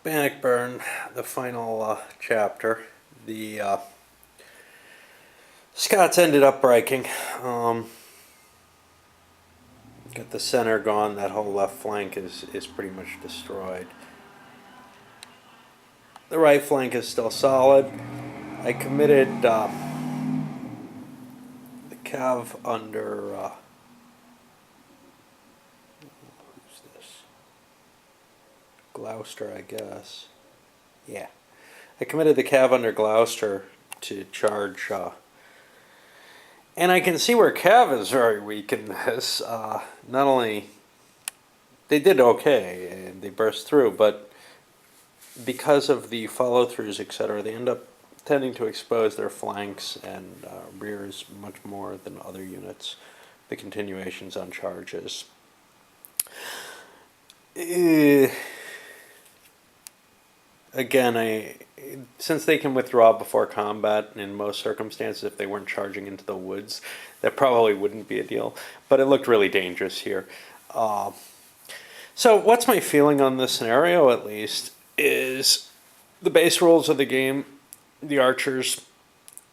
Bannockburned, the final chapter. The Scots ended up breaking. Got the center gone. That whole left flank is pretty much destroyed. The right flank is still solid. I committed the cav under. Who's this? Gloucester, I guess. Yeah. I committed the cav under Gloucester to charge. And I can see where cav is very weak in this. Not only they did okay and they burst through, but because of the follow-throughs, etc., they end up tending to expose their flanks and rears much more than other units. The continuations on charges. Again, since they can withdraw before combat in most circumstances, if they weren't charging into the woods, that probably wouldn't be a deal. But it looked really dangerous here. So what's my feeling on this scenario, at least, is the base rules of the game, the archers,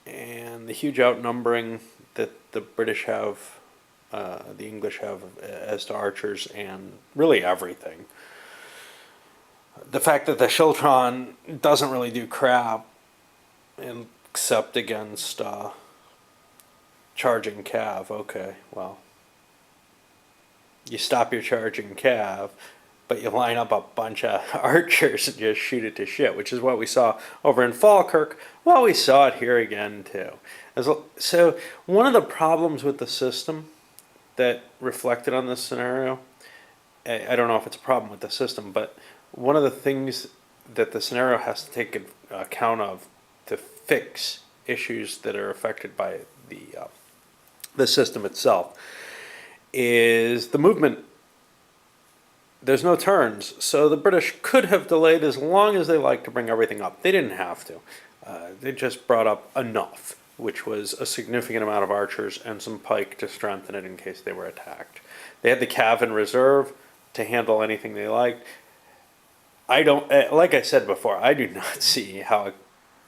and the huge outnumbering that the British have, the English have as to archers, and really everything. The fact that the Shiltron doesn't really do crap except against charging cav. Okay, well, you stop your charging cav, but you line up a bunch of archers and just shoot it to shit, which is what we saw over in Falkirk. Well, we saw it here again, too. So one of the problems with the system that reflected on this scenario, I don't know if it's a problem with the system, but one of the things that the scenario has to take account of to fix issues that are affected by the system itself is the movement. There's no turns, so the British could have delayed as long as they liked to bring everything up. They didn't have to. They just brought up enough, which was a significant amount of archers and some pike to strengthen it in case they were attacked. They had the cav in reserve to handle anything they liked. I don't, like I said before, I do not see how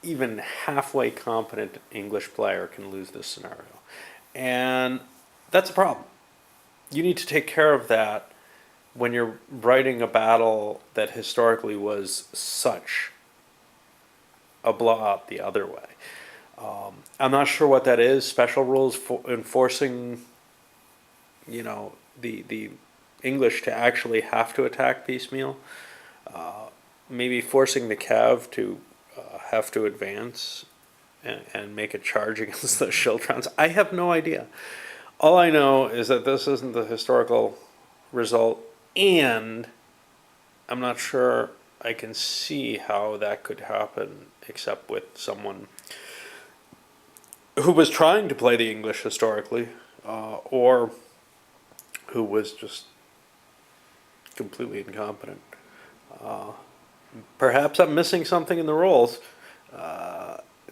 even halfway competent English player can lose this scenario. And that's a problem. You need to take care of that when you're writing a battle that historically was such a blowout the other way. I'm not sure what that is. Special rules for enforcing, the English to actually have to attack piecemeal. Maybe forcing the cav to have to advance and make a charge against the Shiltrons. I have no idea. All I know is that this isn't the historical result, and I'm not sure I can see how that could happen except with someone who was trying to play the English historically, or who was just completely incompetent. Perhaps I'm missing something in the rules.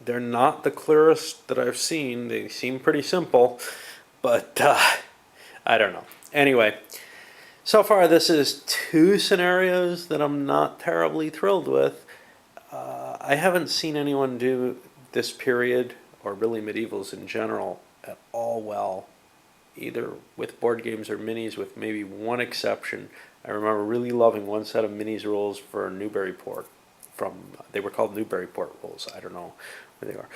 They're not the clearest that I've seen. They seem pretty simple, but I don't know. Anyway, so far this is two scenarios that I'm not terribly thrilled with. I haven't seen anyone do this period, or really medievals in general, at all well, either with board games or minis, with maybe one exception. I remember really loving one set of minis rules for Newburyport. They were called Newburyport rules. I don't know where they are,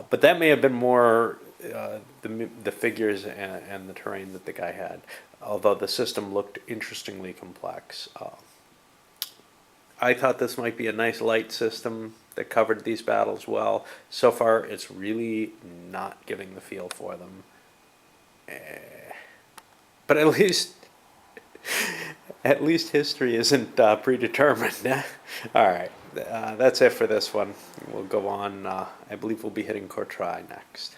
but that may have been more the figures and the terrain that the guy had. Although the system looked interestingly complex. I thought this might be a nice light system that covered these battles well. So far, it's really not giving the feel for them. But at least history isn't predetermined. All right, that's it for this one. We'll go on. I believe we'll be hitting Courtrai next.